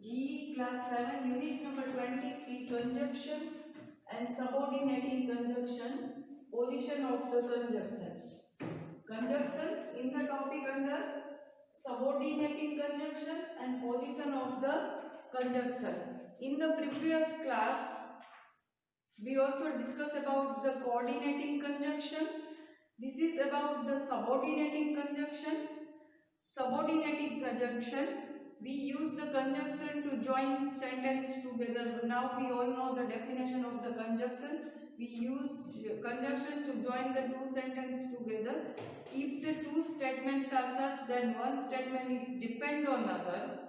GE class 7 unit number 23 conjunction and subordinating conjunction, position of the conjunction. Conjunction in the topic under subordinating conjunction and position of the conjunction. In the previous class we also discussed about the coordinating conjunction. This is about the subordinating conjunction. Subordinating conjunction, we use the conjunction to join sentence together. Now we all know the definition of the conjunction. We use conjunction to join the two sentences together. If the two statements are such that one statement is depend on other,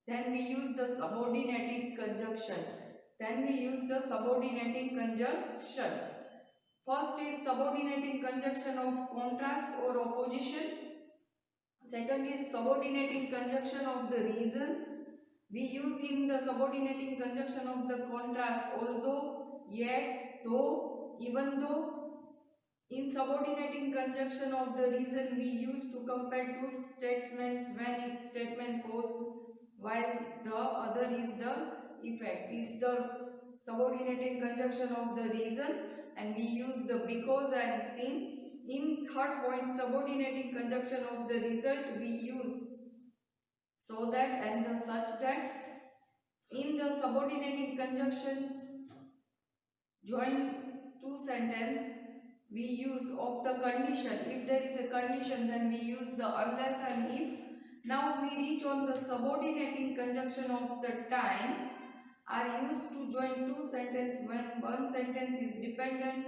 then we use the subordinating conjunction. First is subordinating conjunction of contrast or opposition. Second is subordinating conjunction of the reason. We use in the subordinating conjunction of the contrast although, yet, though, even though. In subordinating conjunction of the reason we use to compare two statements when each statement goes while the other is the effect. Is the subordinating conjunction of the reason, and we use the because and since. In third point, subordinating conjunction of the result, we use so that and the such that. In the subordinating conjunctions join two sentence, we use of the condition. If there is a condition, then we use the unless and if. Now we reach on the subordinating conjunction of the time are used to join two sentences when one sentence is dependent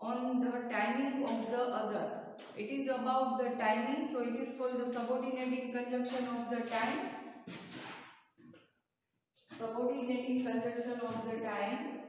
on the timing of the other. It is about the timing, so it is called the subordinating conjunction of the time. Subordinating conjunction of the time.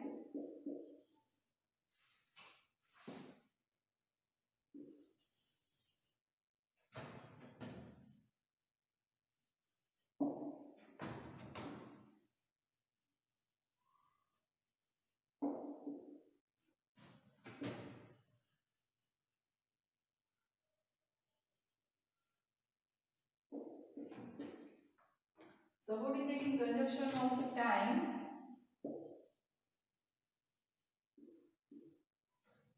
Subordinating conjunction of time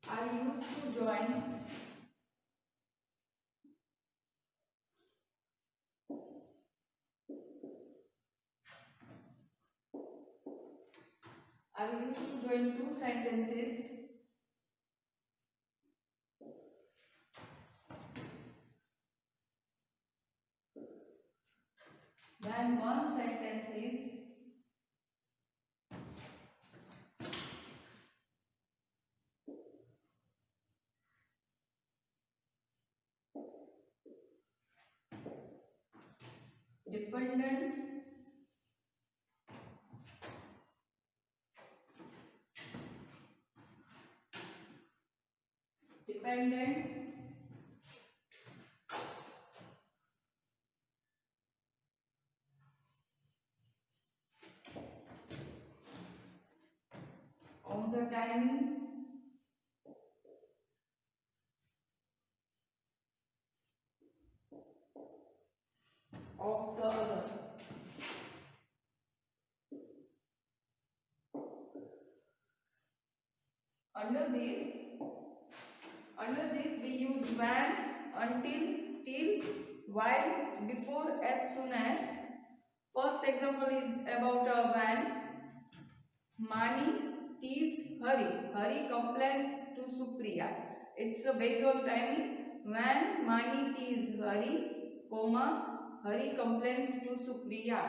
are used to join two sentences when one sentence is dependent on the timing of the other. Under this we use when, until, till, while, before, as soon as. First example is about a when. Mani teased Hari. Hari complains to Supriya. It's based on timing. When Mani teased Hari, comma, Hari complains to Supriya.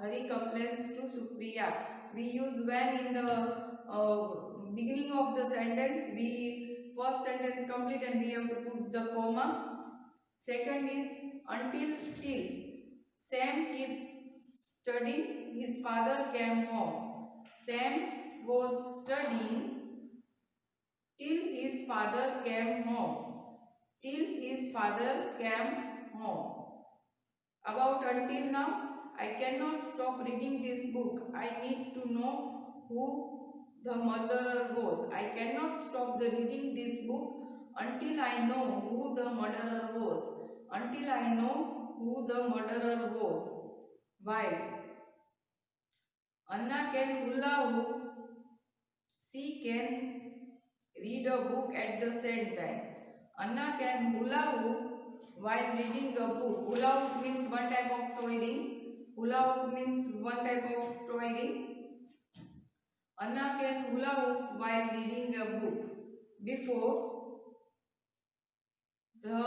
Hari complains to Supriya. We use when in the beginning of the sentence. First sentence complete and we have to put the comma. Second is until, till. Sam kept studying. His father came home. Sam was studying till his father came home. Till his father came home. About until now, I cannot stop reading this book. I need to know who the murderer was. I cannot stop the reading this book until I know who the murderer was. Until I know who the murderer was. Why? Anna can hula hoop. She can read a book at the same time. Anna can hula hoop while reading a book. Hula hoop means one type of toy. Hula hoop means one type of toy. Anna can hula hoop while reading a book. Before the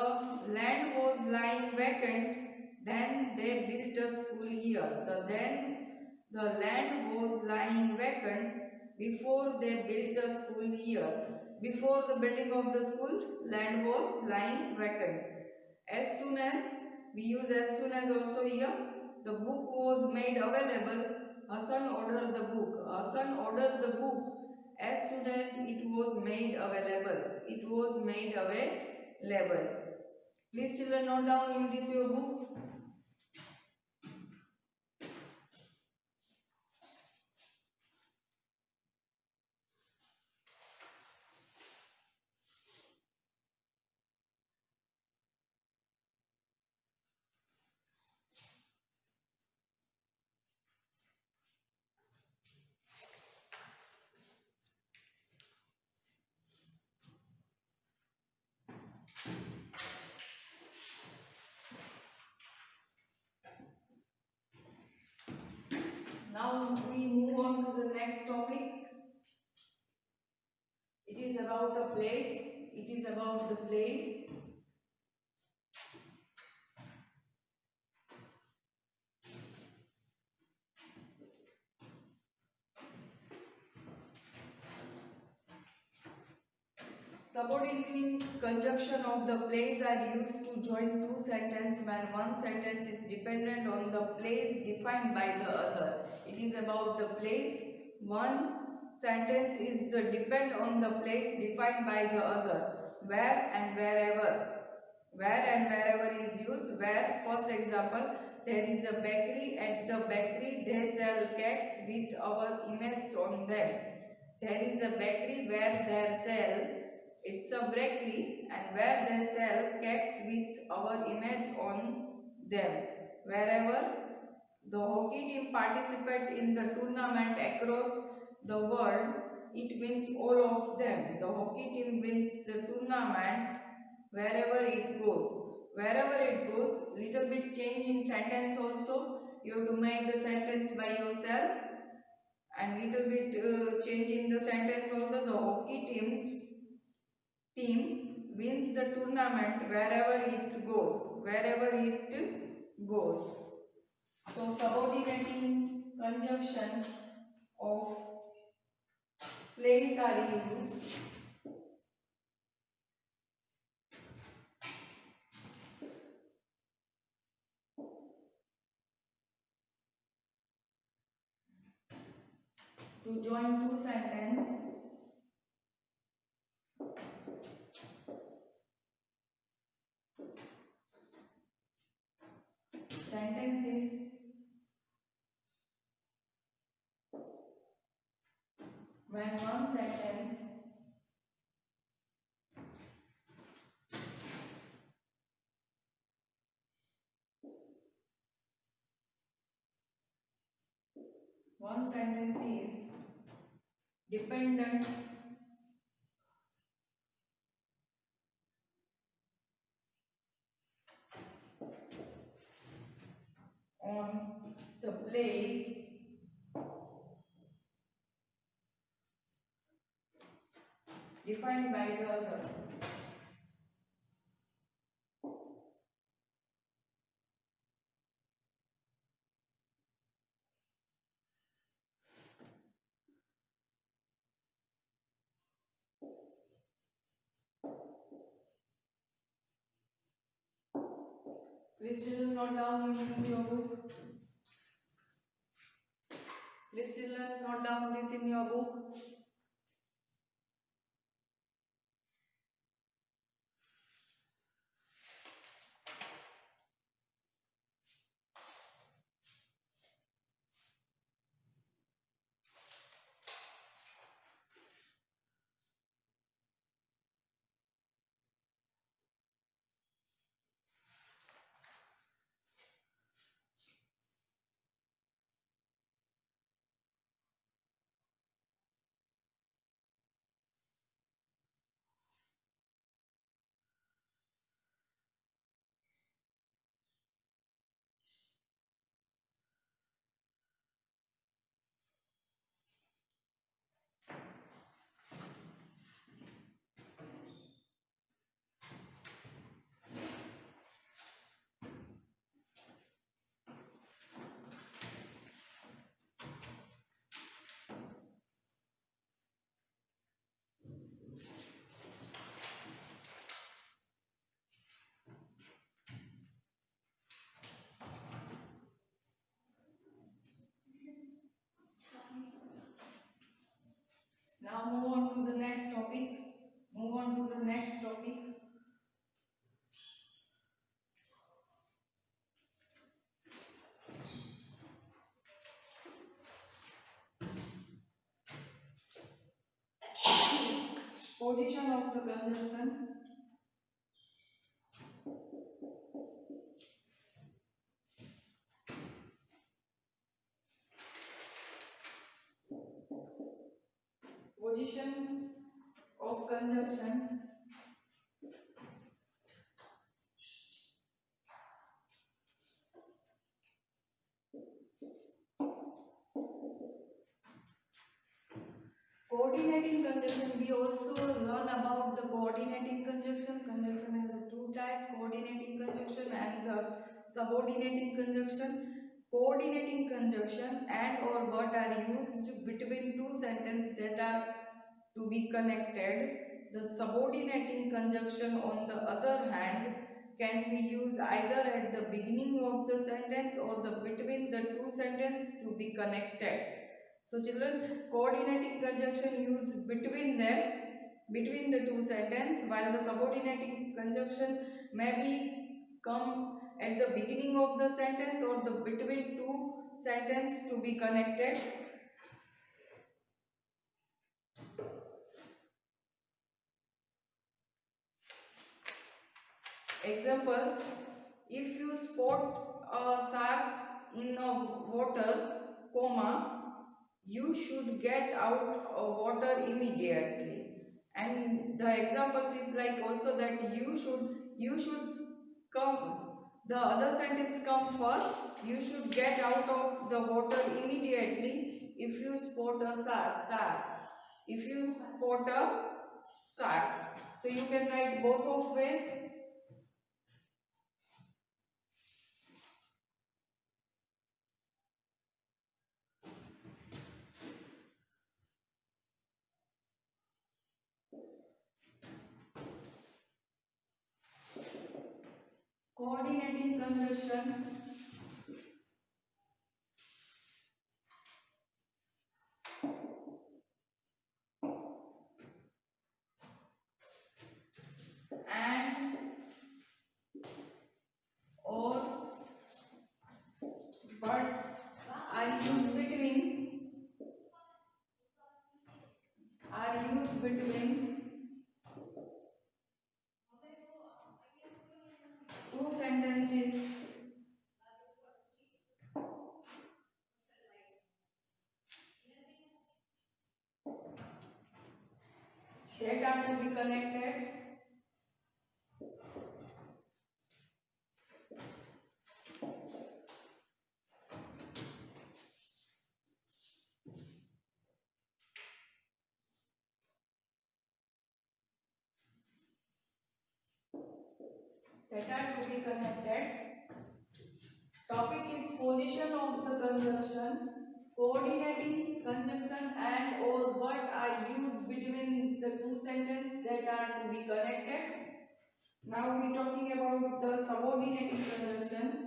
land was lying vacant, then they built a school here. The land was lying vacant before they built a school here. Before the building of the school, land was lying vacant. As soon as, we use as soon as also here. The book was made available. Hassan ordered the book. Hassan ordered the book as soon as it was made available. It was made available. Please children note down in this your book. Now we move on to the next topic. It is about a place. It is about the place. Subordinating conjunction of the place are used to join two sentences when one sentence is dependent on the place defined by the other. It is about the place. One sentence is the depend on the place defined by the other. Where and wherever. Where and wherever is used. Where, first example, there is a bakery. At the bakery they sell cakes with our image on them. There is a bakery where they sell, it's a bakery, and where they sell cakes with our image on them. Wherever the hockey team participate in the tournament across the world, it wins all of them. The hockey team wins the tournament wherever it goes. Wherever it goes, little bit change in sentence also. You have to make the sentence by yourself, and little bit change in the sentence also. The hockey team wins the tournament wherever it goes. Wherever it goes. So subordinating conjunction of place are used to join two sentences when one sentence is dependent on the place defined by the other. Please children note down in your book. Please children note down this in your book. Now move on to the next topic. Move on to the next topic. Position of the conjunction. Position of conjunction. Coordinating conjunction, we also learn about the coordinating conjunction. Conjunction has two types, coordinating conjunction and the subordinating conjunction. Coordinating conjunction and or but are used between two sentences that are to be connected. The subordinating conjunction, on the other hand, can be used either at the beginning of the sentence or the between the two sentences to be connected. So children, coordinating conjunction used between them, between the two sentences, while the subordinating conjunction may be come at the beginning of the sentence or the between two sentences to be connected. Examples: if you spot a shark in a water, comma, you should get out of water immediately. And the examples is like also that you should come, the other sentence come first, you should get out of the water immediately if you spot a shark. If you spot a shark, so you can write both of ways. Coordinating conjunction. And or but are used between two sentences that are to be connected. Topic is position of the conjunction. Coordinating conjunction and or but are used between the two sentences that are to be connected. Now we are talking about the subordinating conjunction.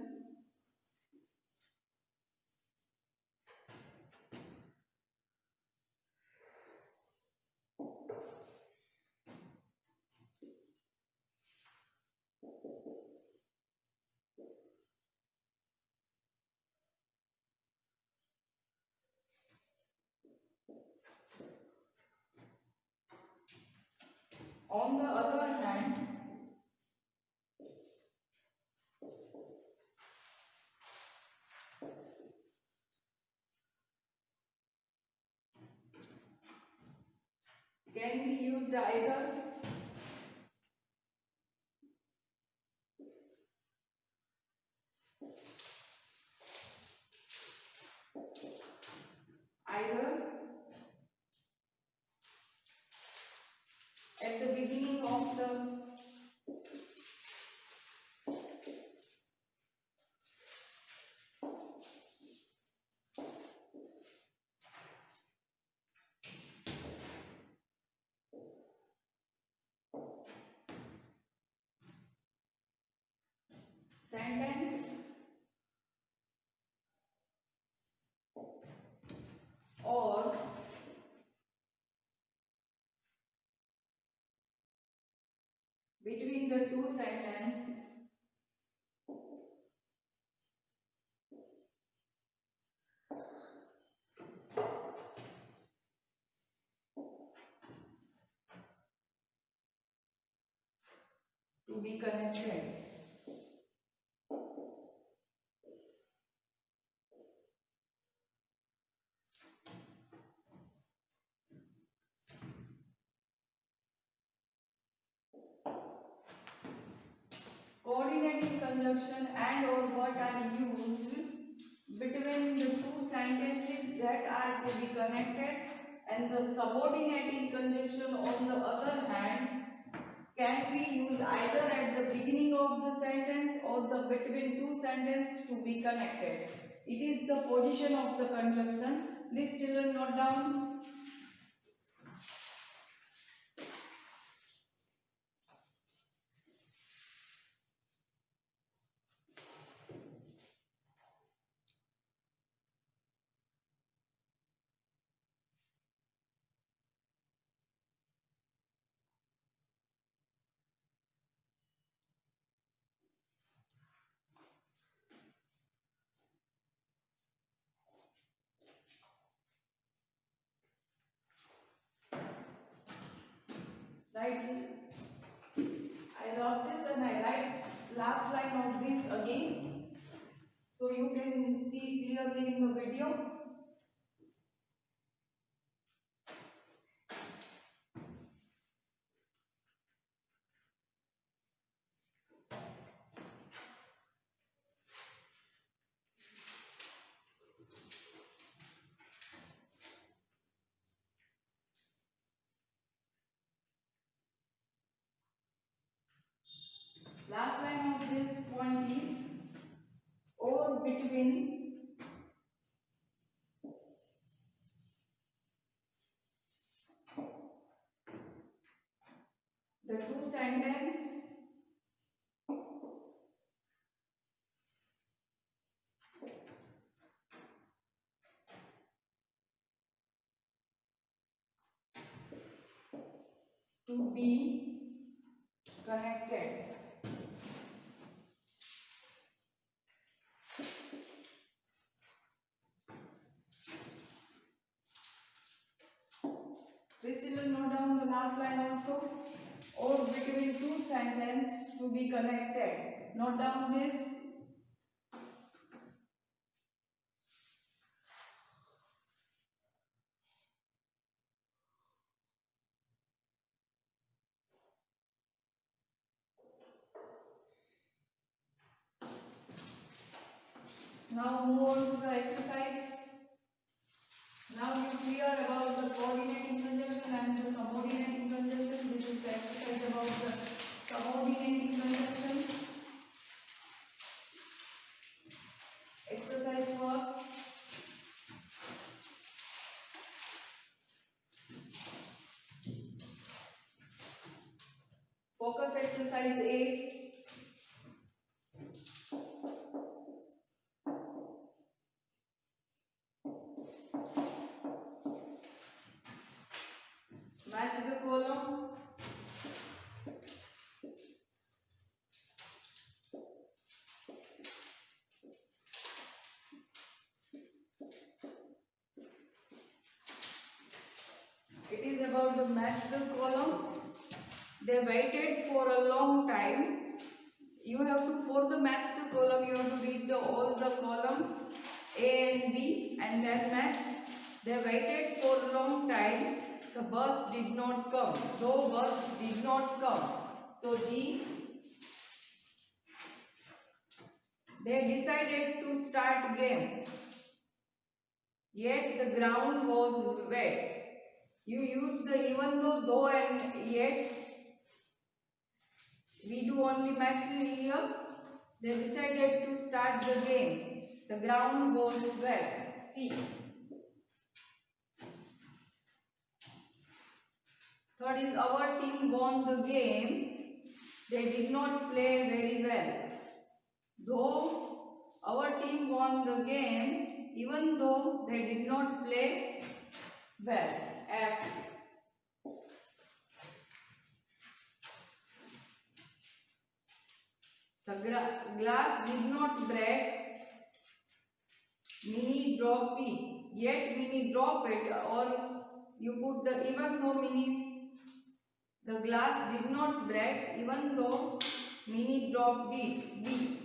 On the other hand, can be used either at the beginning of the sentence or between the two sentences to be connected. Coordinating conjunction and or what are used between the two sentences that are to be connected, and the subordinating conjunction on the other hand can be used either at the beginning of the sentence or the between two sentences to be connected. It is the position of the conjunction. Please children note down. Right? I wrote this and I write last line of this again, so you can see clearly in the video. Last line of this point is or between the two sentences to be connected. Please children note down the last line also. Or between two sentences to be connected. Note down this. Now move on to the exercise. Now you clear about the coordinating conjunction and the subordinating conjunction. This is the exercise about the subordinating conjunction. Exercise first. Focus exercise 8. Match the column. It is about the match the column. They waited for a long time. You have to, for the match the column, you have to read all the columns A and B and then match. They waited for a long time. The bus did not come. No bus did not come. So G. They decided to start game. Yet the ground was wet. You use the even though and yet. We do only match here. They decided to start the game. The ground was wet. C. Third is our team won the game. They did not play very well. Though our team won the game, even though they did not play well. F. glass did not break. Mini drop it. Yet Mini drop it, or you put the even though Mini, the glass did not break even though Mini dropped it. B.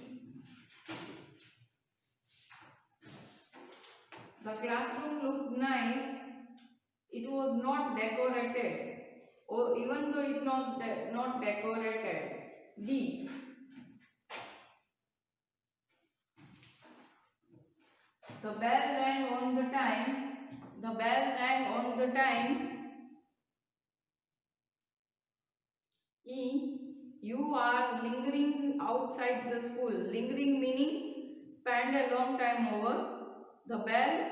The classroom looked nice. It was not decorated, or even though it was not decorated. D. The bell rang on the time. The bell rang on the time. E. You are lingering outside the school. Lingering meaning spend a long time over. The bell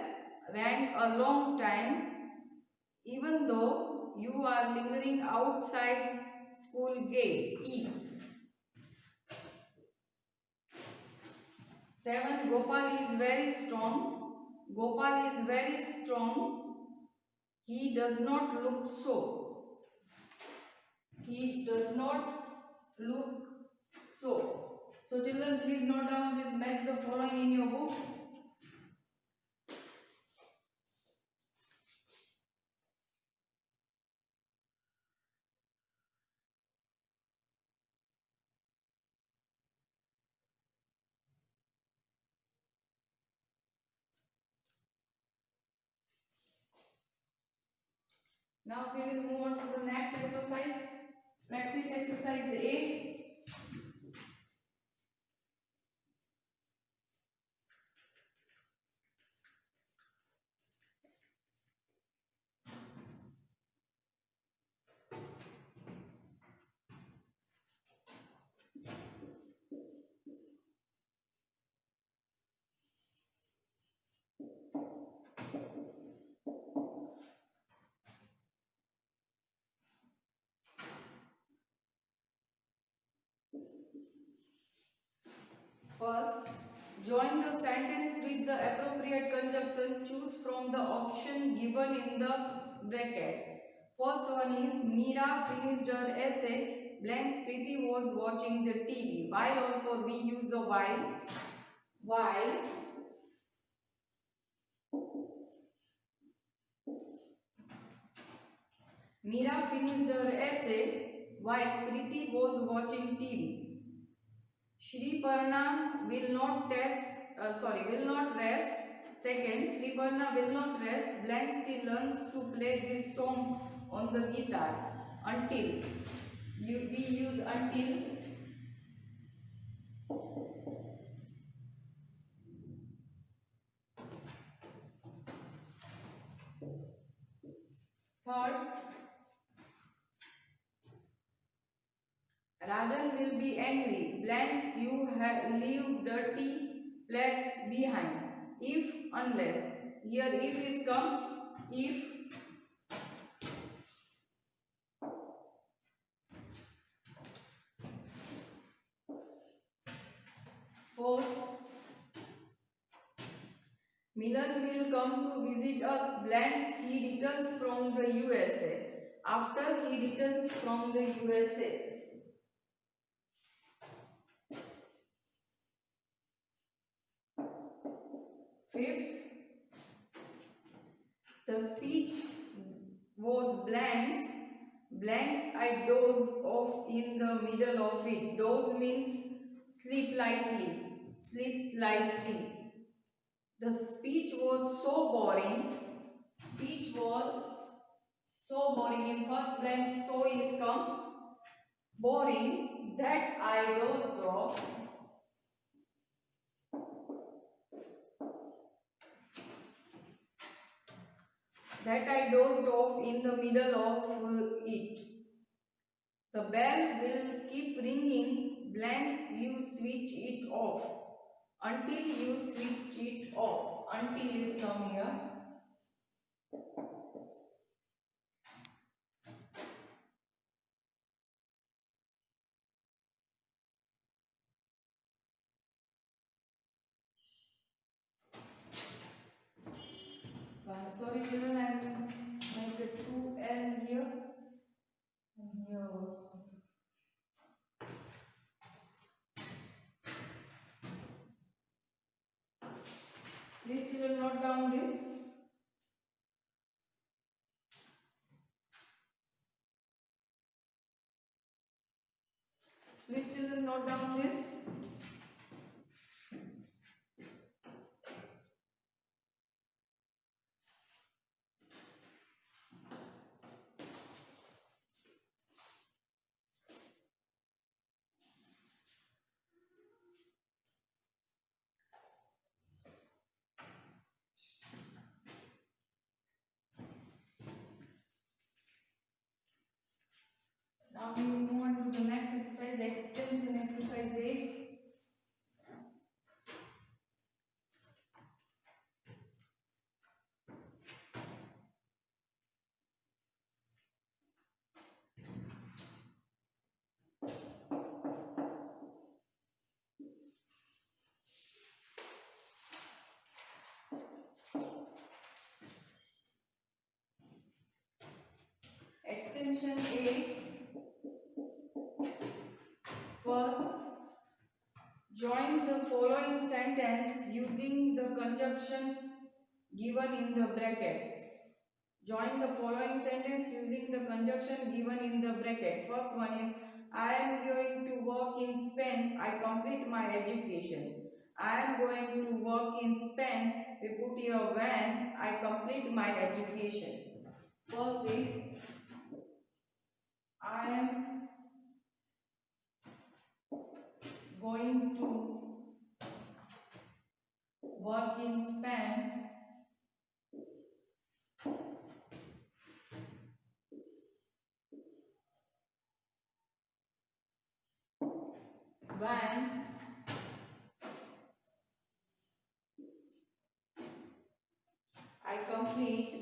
rang a long time. Even though you are lingering outside school gate. E. 7. Gopal is very strong. Gopal is very strong. He does not look so. He does not look so. So children, please note down this, match the following in your book. Now we will move on to the next exercise. Practice exercise 8. First, join the sentence with the appropriate conjunction. Choose from the option given in the brackets. First one is Meera finished her essay. Blank Preeti was watching the TV. While or for we use a while. While Meera finished her essay while Preeti was watching TV. Shri Parna will not rest. Second, Shri Parna will not rest. Blank she learns to play this song on the guitar until we use until. Third, Rajan will be angry. Blanks you leave dirty plates behind. If unless. Here if is come. If fourth, Milan will come to visit us. Blanks he returns from the USA. After he returns from the USA. Fifth, the speech was blanks. Blanks I doze off in the middle of it. Doze means sleep lightly. Sleep lightly. The speech was so boring. Speech was so boring. In first blank, so is come. Boring that I dozed off. That I dozed off in the middle of it. The bell will keep ringing. Blanks you switch it off. Until you switch it off. Until is come here. Sorry children, I am make a 2L here and here also. children note down this. Please children note down this. Now we will move on to the next exercise, extension exercise 8. Extension 8. First, join the following sentence using the conjunction given in the brackets. Join the following sentence using the conjunction given in the bracket. First one is, I am going to work in Spain. I complete my education. I am going to work in Spain. We put here when I complete my education. First is, I am going to work in Spain when I complete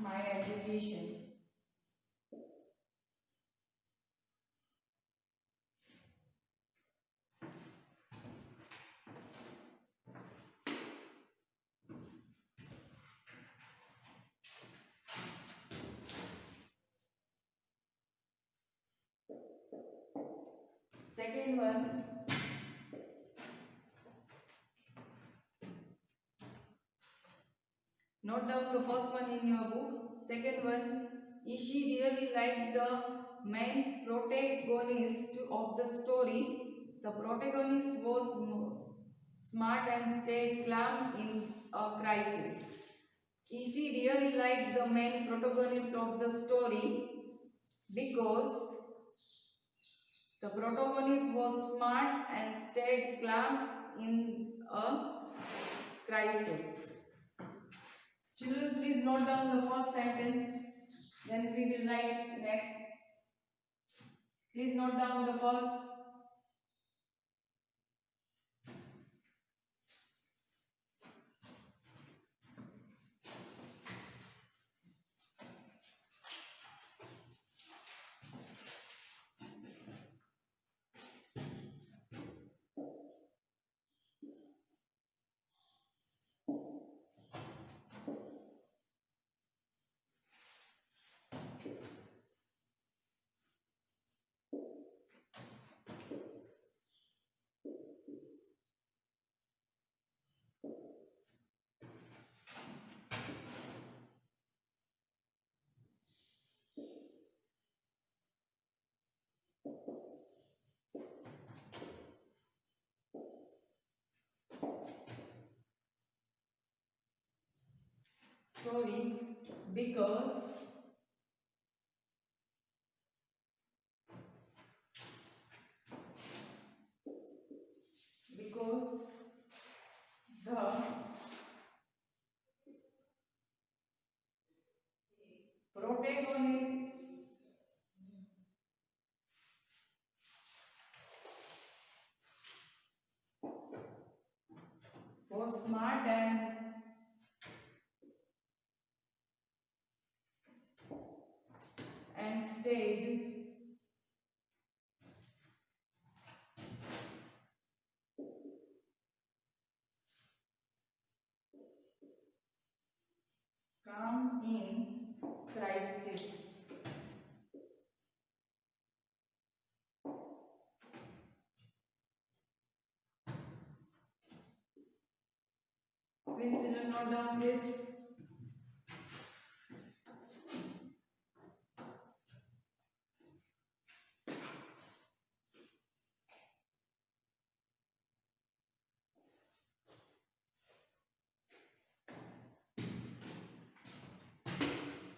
my education. Second one, note down the first one in your book. Second one, Ishi really liked the main protagonist of the story. The protagonist was smart and stayed calm in a crisis. Ishi really liked the main protagonist of the story because the protagonist was smart and stayed calm in a crisis. Children, please note down the first sentence, then we will write next. Please note down the first. Story because the protagonist was smart and stayed calm in crisis. Please children note down this.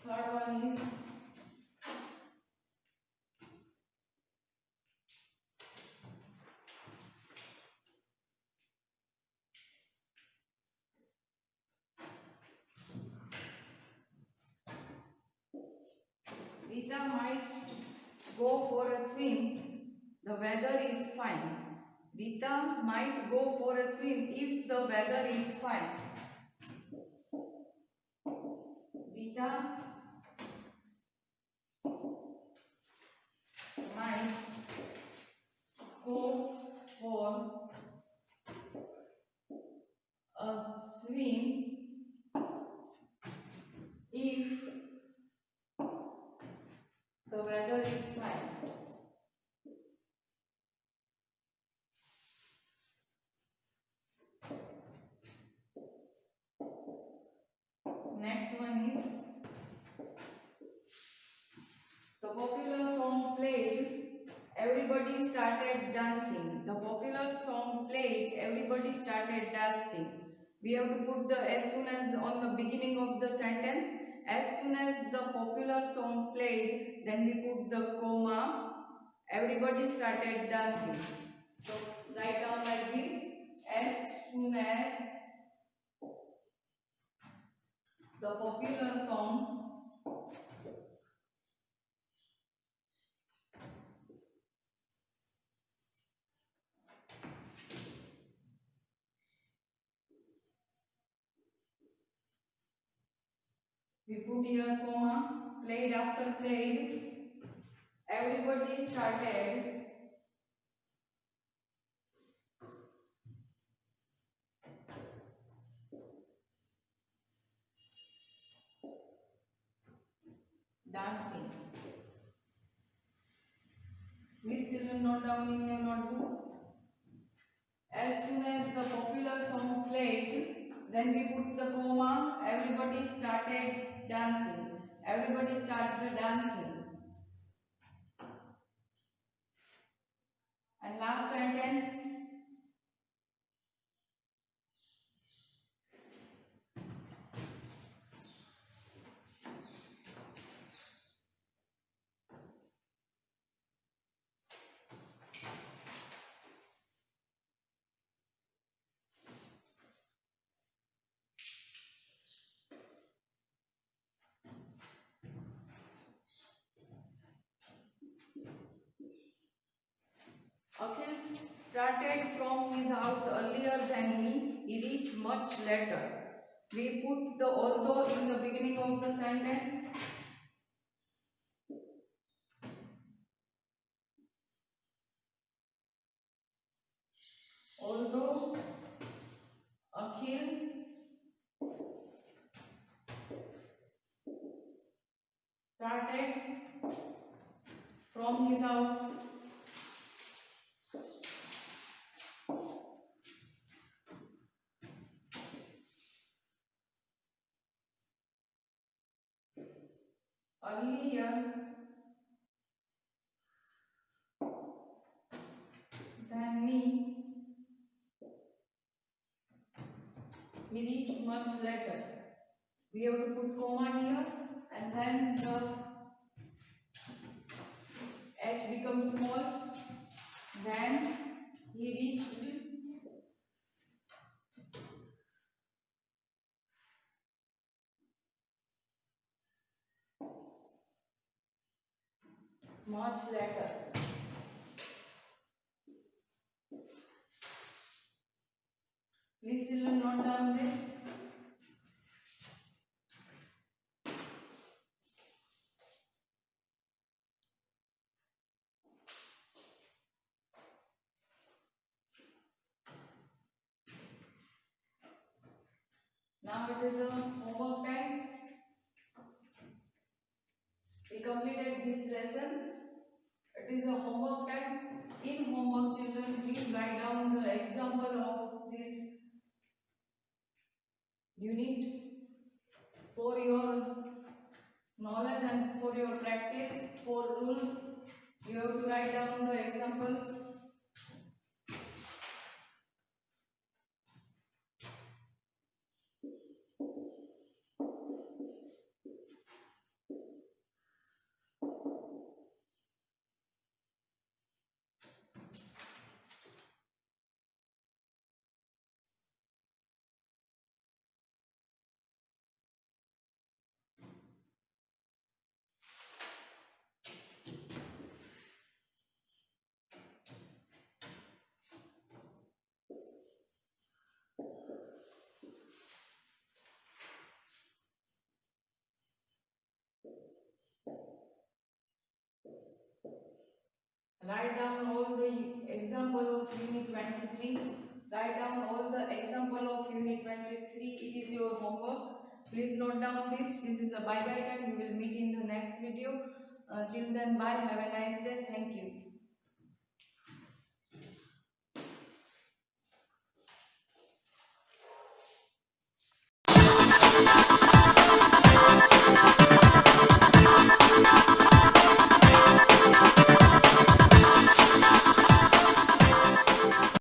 Third one is Rita might go for a swim. The weather is fine. Rita might go for a swim if the weather is fine. Rita might go for a swim if the weather is fine. Next one is the popular song played, everybody started dancing. The popular song played, everybody started dancing. We have to put the as soon as on the beginning of the sentence. As soon as the popular song played, then we put the comma. Everybody started dancing. So write down like this. As soon as the popular song we put here comma, played after played, everybody started dancing. Please children note down in your notebook. As soon as the popular song played, then we put the comma, everybody started dancing. Everybody started dancing. And last sentence, Akhil started from his house earlier than me. He reached much later. We put the although in the beginning of the sentence. Although Akhil started from his house earlier than me, he reached much later. We have to put comma here and then the h becomes small. Then he reached much later. Please children note down this. Now it is a homework time. We completed this lesson. It is a homework time. In homework, children, please write down the example of this You need, for your knowledge and for your practice, 4 rules. You have to write down the examples. Write down all the example of unit 23. Write down all the example of unit 23. It is your homework. Please note down this. This is a bye bye time. We will meet in the next video. Till then, bye. Have a nice day. Thank you.